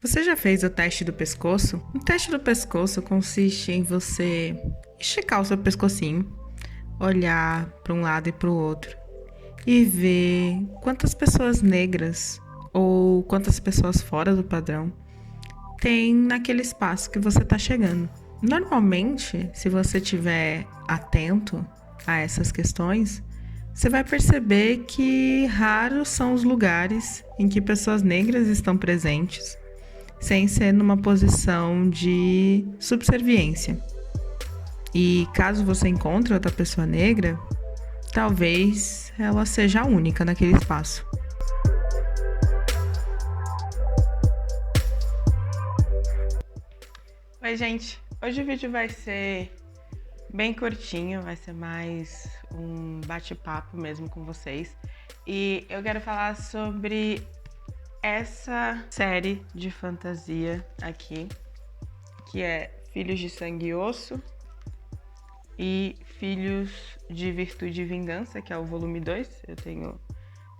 Você já fez o teste do pescoço? O teste do pescoço consiste em você esticar o seu pescocinho, olhar para um lado e para o outro e ver quantas pessoas negras ou quantas pessoas fora do padrão tem naquele espaço que você está chegando. Normalmente, se você estiver atento a essas questões, você vai perceber que raros são os lugares em que pessoas negras estão presentes sem ser numa posição de subserviência. E caso você encontre outra pessoa negra, talvez ela seja a única naquele espaço. Oi, gente. Hoje o vídeo vai ser bem curtinho, vai ser mais um bate-papo mesmo com vocês. E eu quero falar sobre essa série de fantasia aqui, que é Filhos de Sangue e Osso e Filhos de Virtude e Vingança, que é o volume 2. Eu tenho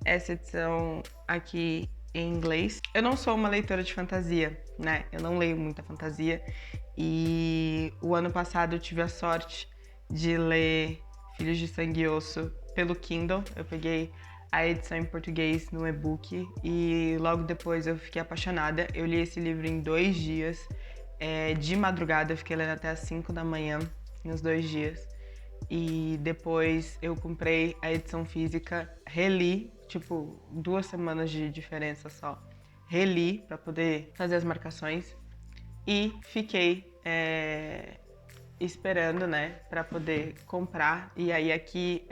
essa edição aqui em inglês. Eu não sou uma leitora de fantasia, né? Eu não leio muita fantasia. E o ano passado eu tive a sorte de ler Filhos de Sangue e Osso pelo Kindle. Eu peguei a edição em português no e-book e logo depois eu fiquei apaixonada. Eu li esse livro em 2 dias. De madrugada, eu fiquei lendo até as 5 da manhã, nos 2 dias. E depois eu comprei a edição física, reli, tipo, 2 semanas de diferença só. Reli para poder fazer as marcações e fiquei esperando, né, para poder comprar. E aí aqui,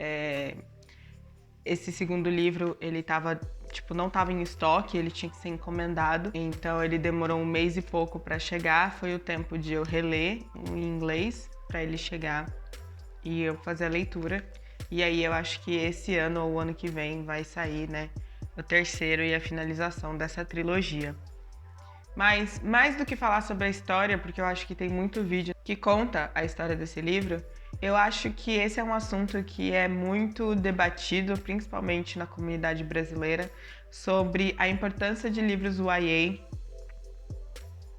esse segundo livro, ele tava, tipo, não tava em estoque, ele tinha que ser encomendado. Então ele demorou 1 mês e pouco para chegar. Foi o tempo de eu reler em inglês para ele chegar e eu fazer a leitura. E aí eu acho que esse ano ou o ano que vem vai sair, né, o terceiro e a finalização dessa trilogia. Mas mais do que falar sobre a história, porque eu acho que tem muito vídeo que conta a história desse livro, eu acho que esse é um assunto que é muito debatido, principalmente na comunidade brasileira, sobre a importância de livros YA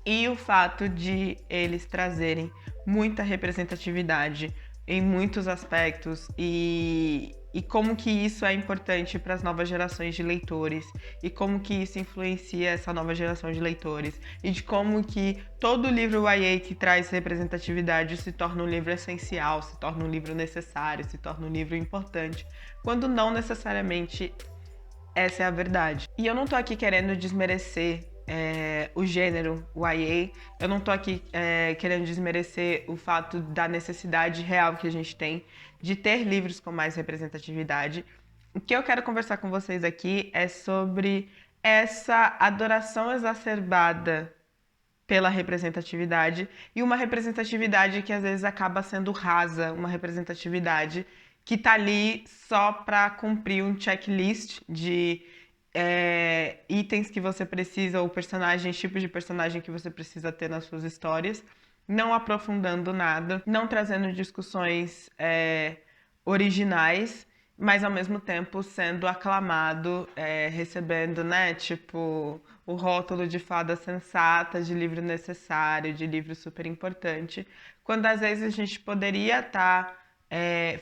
e o fato de eles trazerem muita representatividade em muitos aspectos e como que isso é importante para as novas gerações de leitores e como que isso influencia essa nova geração de leitores e de como que todo livro YA que traz representatividade se torna um livro essencial, se torna um livro necessário, se torna um livro importante, quando não necessariamente essa é a verdade. E eu não tô aqui querendo desmerecer o gênero YA, eu não tô aqui querendo desmerecer o fato da necessidade real que a gente tem de ter livros com mais representatividade. O que eu quero conversar com vocês aqui é sobre essa adoração exacerbada pela representatividade e uma representatividade que às vezes acaba sendo rasa, uma representatividade que tá ali só para cumprir um checklist de itens que você precisa, ou personagens, tipos de personagem que você precisa ter nas suas histórias, não aprofundando nada, não trazendo discussões originais, mas ao mesmo tempo sendo aclamado, recebendo, né, tipo, o rótulo de fada sensata, de livro necessário, de livro super importante, quando às vezes a gente poderia estar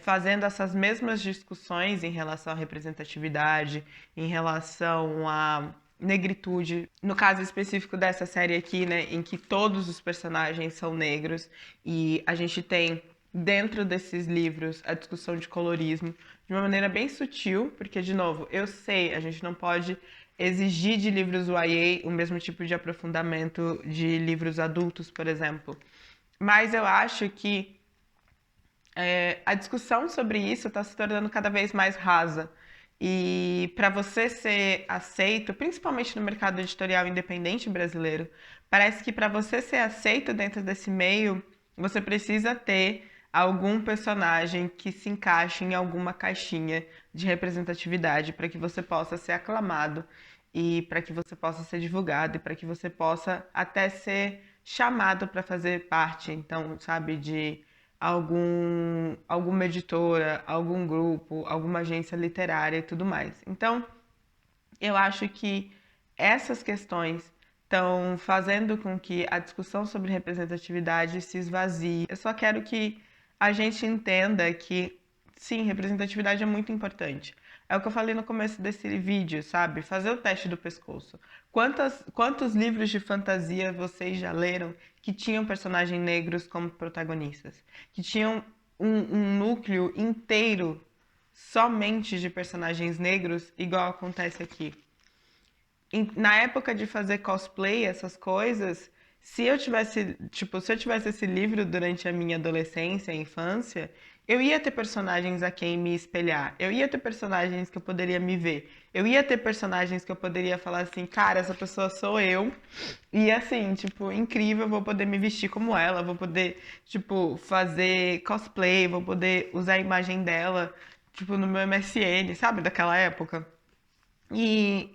fazendo essas mesmas discussões em relação à representatividade, em relação à negritude, no caso específico dessa série aqui, né, em que todos os personagens são negros e a gente tem dentro desses livros a discussão de colorismo de uma maneira bem sutil, porque de novo, eu sei, a gente não pode exigir de livros YA o mesmo tipo de aprofundamento de livros adultos, por exemplo. Mas eu acho que a discussão sobre isso está se tornando cada vez mais rasa. E para você ser aceito, principalmente no mercado editorial independente brasileiro, parece que para você ser aceito dentro desse meio, você precisa ter algum personagem que se encaixe em alguma caixinha de representatividade para que você possa ser aclamado e para que você possa ser divulgado e para que você possa até ser chamado para fazer parte, então, sabe, de alguma editora, algum grupo, alguma agência literária e tudo mais. Então, eu acho que essas questões estão fazendo com que a discussão sobre representatividade se esvazie. Eu só quero que a gente entenda que, sim, representatividade é muito importante. É o que eu falei no começo desse vídeo, sabe? Fazer o teste do pescoço. Quantos livros de fantasia vocês já leram que tinham personagens negros como protagonistas? Que tinham um núcleo inteiro somente de personagens negros, igual acontece aqui. Na época de fazer cosplay, essas coisas, se eu tivesse, se eu tivesse esse livro durante a minha adolescência e infância, eu ia ter personagens a quem me espelhar. Eu ia ter personagens que eu poderia me ver. Eu ia ter personagens que eu poderia falar assim, cara, essa pessoa sou eu. E assim, incrível, vou poder me vestir como ela, vou poder, fazer cosplay, vou poder usar a imagem dela, no meu MSN, sabe, daquela época. E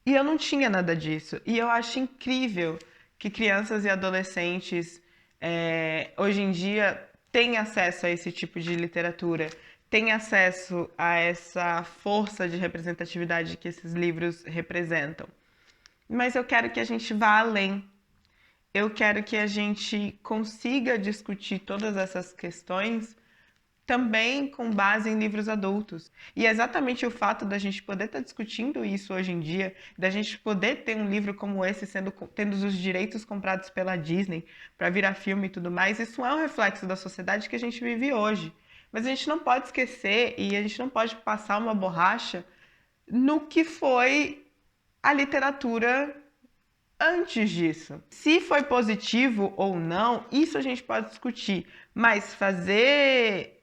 e eu não tinha nada disso. E eu acho incrível que crianças e adolescentes, hoje em dia, têm acesso a esse tipo de literatura, têm acesso a essa força de representatividade que esses livros representam. Mas eu quero que a gente vá além. Eu quero que a gente consiga discutir todas essas questões também com base em livros adultos. E é exatamente o fato da gente poder estar discutindo isso hoje em dia, da gente poder ter um livro como esse tendo os direitos comprados pela Disney para virar filme e tudo mais, isso é um reflexo da sociedade que a gente vive hoje. Mas a gente não pode esquecer e a gente não pode passar uma borracha no que foi a literatura antes disso. Se foi positivo ou não, isso a gente pode discutir. Mas fazer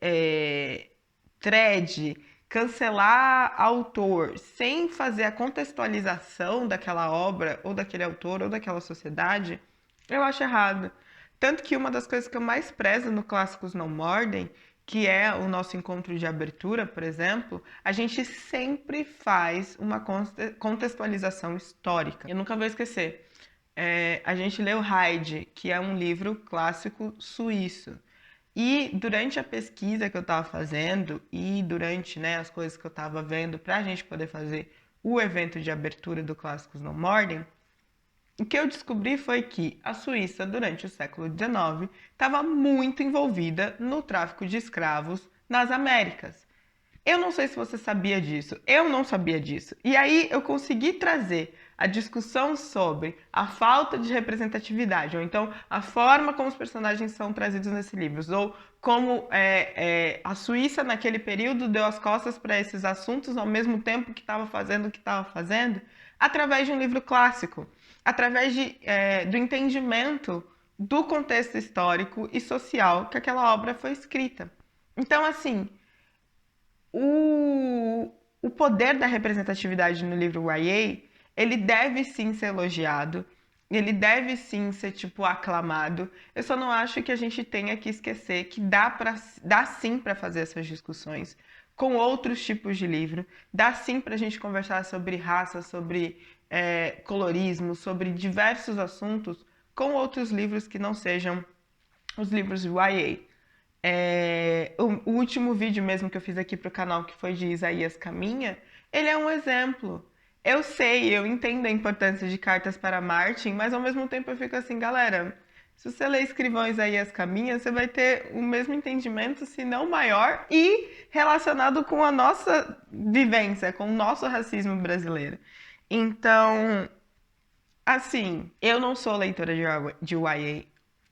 thread, cancelar autor, sem fazer a contextualização daquela obra, ou daquele autor, ou daquela sociedade, eu acho errado. Tanto que uma das coisas que eu mais prezo no Clássicos Não Mordem, que é o nosso encontro de abertura, por exemplo, a gente sempre faz uma contextualização histórica. Eu nunca vou esquecer. A gente leu Heide, que é um livro clássico suíço. E durante a pesquisa que eu estava fazendo e durante, né, as coisas que eu estava vendo para a gente poder fazer o evento de abertura do Clássicos No Mordem, o que eu descobri foi que a Suíça, durante o século XIX, estava muito envolvida no tráfico de escravos nas Américas. Eu não sei se você sabia disso, eu não sabia disso. E aí eu consegui trazer a discussão sobre a falta de representatividade, ou então a forma como os personagens são trazidos nesses livros, ou como a Suíça naquele período deu as costas para esses assuntos ao mesmo tempo que estava fazendo o que estava fazendo, através de um livro clássico, através do entendimento do contexto histórico e social que aquela obra foi escrita. Então, assim, o poder da representatividade no livro YA, ele deve sim ser elogiado, ele deve sim ser, aclamado. Eu só não acho que a gente tenha que esquecer que dá sim para fazer essas discussões com outros tipos de livro, dá sim para a gente conversar sobre raça, sobre colorismo, sobre diversos assuntos com outros livros que não sejam os livros YA. O último vídeo mesmo que eu fiz aqui pro canal, que foi de Isaías Caminha, ele é um exemplo. Eu sei, eu entendo a importância de Cartas para Martin, mas ao mesmo tempo eu fico assim, galera, se você ler Escrivão Isaías Caminha, você vai ter o mesmo entendimento, se não maior, e relacionado com a nossa vivência, com o nosso racismo brasileiro. Então, assim, eu não sou leitora de YA,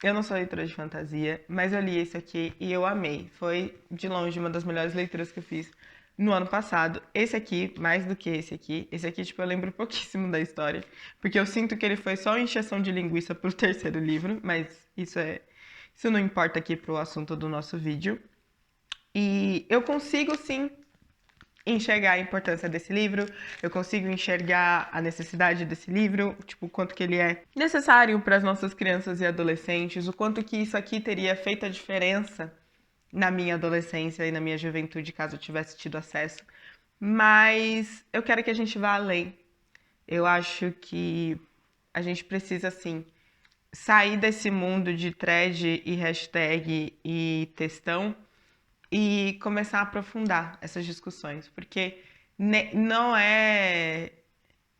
eu não sou leitora de fantasia, mas eu li esse aqui e eu amei. Foi, de longe, uma das melhores leituras que eu fiz no ano passado. Esse aqui, mais do que esse aqui. Esse aqui, eu lembro pouquíssimo da história, porque eu sinto que ele foi só encheção de linguiça pro terceiro livro, mas isso não importa aqui pro assunto do nosso vídeo. E eu consigo, sim, enxergar a importância desse livro, eu consigo enxergar a necessidade desse livro, o quanto que ele é necessário para as nossas crianças e adolescentes, o quanto que isso aqui teria feito a diferença na minha adolescência e na minha juventude, caso eu tivesse tido acesso. Mas eu quero que a gente vá além. Eu acho que a gente precisa, sim, sair desse mundo de thread e hashtag e textão e começar a aprofundar essas discussões, porque não é.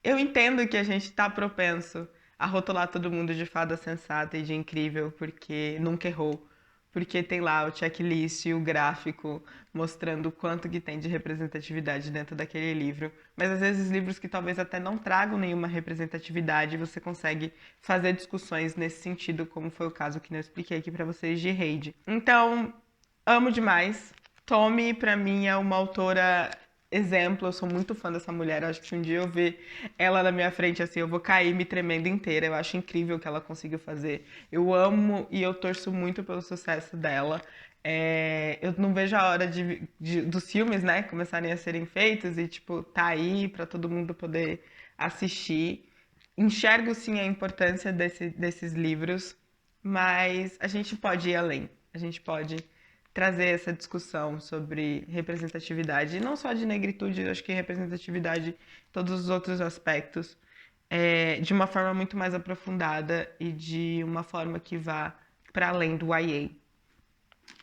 Eu entendo que a gente está propenso a rotular todo mundo de fada sensata e de incrível, porque nunca errou. Porque tem lá o checklist e o gráfico mostrando o quanto que tem de representatividade dentro daquele livro. Mas às vezes livros que talvez até não tragam nenhuma representatividade, você consegue fazer discussões nesse sentido, como foi o caso que eu expliquei aqui pra vocês de Reid. Então, amo demais. Tommy, pra mim, é uma autora exemplo. Eu sou muito fã dessa mulher. Eu acho que se um dia eu ver ela na minha frente, assim, eu vou cair me tremendo inteira. Eu acho incrível o que ela conseguiu fazer. Eu amo e eu torço muito pelo sucesso dela. Eu não vejo a hora dos filmes, né, começarem a serem feitos e, tipo, tá aí pra todo mundo poder assistir. Enxergo, sim, a importância desses livros, mas a gente pode ir além. A gente pode trazer essa discussão sobre representatividade, e não só de negritude, eu acho que representatividade em todos os outros aspectos, de uma forma muito mais aprofundada e de uma forma que vá para além do YA.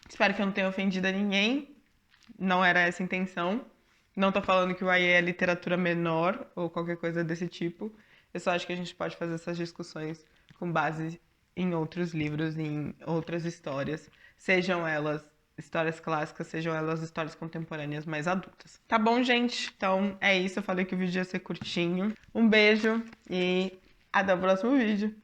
Espero que eu não tenha ofendido a ninguém, não era essa a intenção. Não tô falando que o YA é literatura menor ou qualquer coisa desse tipo. Eu só acho que a gente pode fazer essas discussões com base em outros livros, em outras histórias, sejam elas histórias clássicas, sejam elas histórias contemporâneas mais adultas. Tá bom, gente? Então é isso. Eu falei que o vídeo ia ser curtinho. Um beijo e até o próximo vídeo.